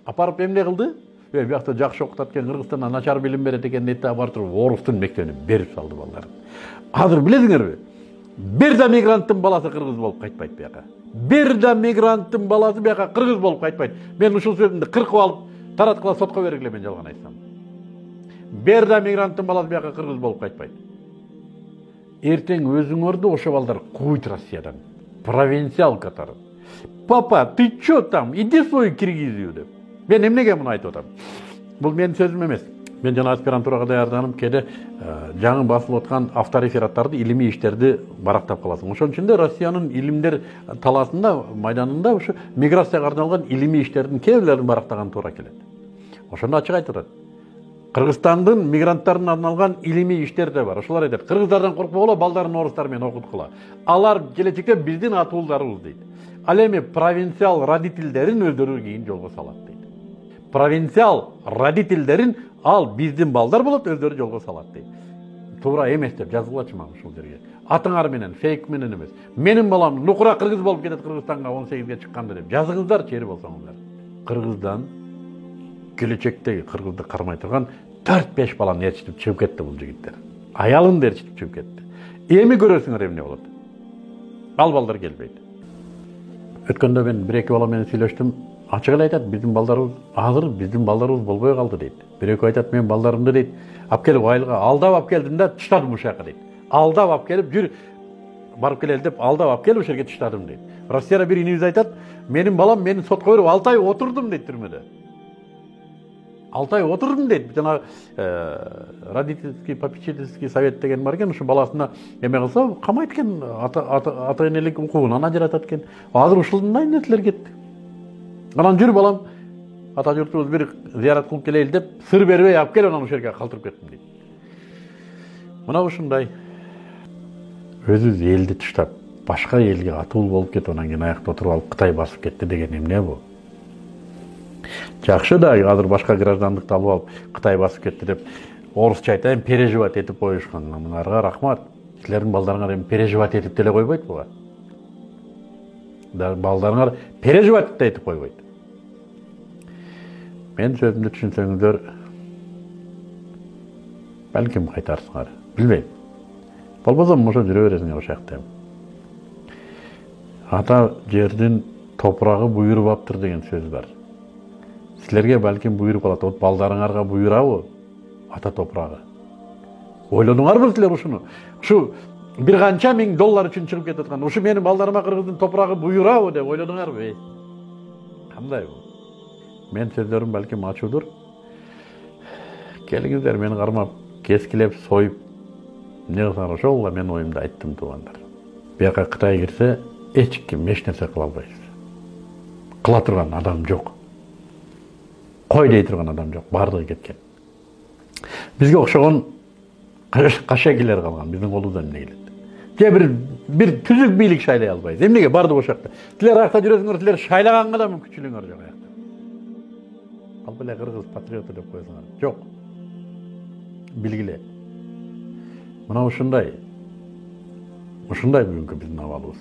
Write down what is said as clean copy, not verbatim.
Апарып эмне кылды? Биякта жакшы окутат экен, Кыргызстандан начар билим берет экен дейт да бар туруп орус тил мектебине берип салды балдарын. Азыр билесиңерби? Бир да мигранттын баласы кыргыз болуп кайтпайт бияка. Бир да мигранттын баласы бияка кыргыз болуп кайтпайт. Мен ушул сөзүмдү кыркып алып, тараткыла сотко бергиле, мен жалган айтсам. Бир да мигранттын баласы бияка кыргыз болуп кайтпайт. Эртең өзүңөрдү ошо балдар куйт Россиядан. Провинциал катары. Папа, ты чё там? Иди свой Киргизию деп. Мен эмнеге муну айтып атам? Бул менин сөзүм эмес. Мен жана аспирантурага даярданып кээде жаңы басылып аткан авторефераттарды, илимий иштерди барактап каласың. Ошонун ичинде Россиянын илимдер талаасында, майданында ушу миграцияга арналган илимий иштердин кээ бирлерин барактаган туура келет. Ошону ачык айтып атат. Кыргызстандын мигранттарына арналган илимий иштер да бар. Ошолар айтат, кыргыздардан коркпогула, балдарын орустар менен окуткула. Алар келечекте биздин атуулдарыбыз дейт. Ал эми провинциал родительдерин өздөрү кийин жолго салат дейт. Провинциал родительдерин ал биздин балдар болот, өздөрү жолго салат дейт. Туура эмес деп жазылгачы мага ушул жерге. Атыңар менен, фейк менен эмес. Менин балам нукура кыргыз болуп кетет Кыргызстанга 18ге чыкканда деп жазыңыздар, чери болсоңуздар. Кыргыздан келечектеги кыргызды кармай турган 4-5 баланы ээрчитип чыгып кетти бул жигиттер. Аялын да ээрчитип чыгып кетти. Эми көрөсүңөр эмне болот. Ал балдар келбейт. Өткөндө мен 1-2 бала менен сүйлөштүм. Ачык эле айтат, биздин балдарыбыз азыр биздин балдарыбыз болбой калды дейт. Бирөкөө айтат, мен балдарымды дейт, алып келип айылга алдап алып келдим да таштадым ушул жака дейт. Алдап алып келип жүр барып келели деп алдап алып келип ошол жерге таштадым дейт. Россияда бир инибиз айтат, менин балам мени сотко берип 6 ай отурдум дейт түрмөдө. 6 ай отурдум дейт. Жана родительский попечительский совет деген бар экен, ушу баласына эме кылса камайт экен, ата энелик укугунан ажыратат экен. Азыр ушундай нерселер кетти. Анан жүр балам, ата журтубуз бир зыярат кылып келели деп сыр бербей алып келип анан ошол жерге калтырып кеттим дейт. Мына ушундай өзүбүз элди таштап, башка элге атуу болуп кетип анан кийин аякта отуруп алып Кытай басып кетти деген эмне бул? Жакшы да азыр башка граждандыкты алып алып Кытай басып кетти деп орусча айтайын, переживать этип коюшкан. Мынарга рахмат. Силердин балдарыңар эми переживать этип деле койбойт буга. Балдарыңар переживать этип койбойт. Мен сөзүмдү түшүнсөңүздөр, балким кайтарсыңар. Билбейм. Болбосо ошо жүрө бересиңер ошол жакта. Ата жердин топурагы буйруп аптыр деген сөз бар. Силерге балким буйруп алат, от балдарыңарга буйрабы ата топурагы. Ойлонуңарбы силер ушуну? Ушу бир канча миң доллар үчүн чыгып кетип аткан. Ушу менин балдарыма кыргыздын топурагы буйрабы деп ойлонуңарбы? Кандай бул? Мен сөздөрүм балким ачуудур. Келиңиздер мени кармап, кескилеп, союп, эмне кылсаңар ошол мен оюмду айттым туугандар. Бияка Кытай кирсе, эч ким эч нерсе кыла албайсыз. Кыла турган адам жок. Кой дей турган адам жок, бардыгы кеткен. Бизге окшогон кашекилер калган, биздин колубуздан эмне келет. Же бир түзүк бийлик шайлай албайбыз. Эмнеге бардык ошол жакта. Силер аякта жүрөсүңөр, силер шайлаганга да мүмкүнчүлүгүңөр жок аякта. Ал беле кыргыз патриоты деп койсоңор. Жок. Билгиле. Мына ушундай бүгүнкү биздин абалыбыз.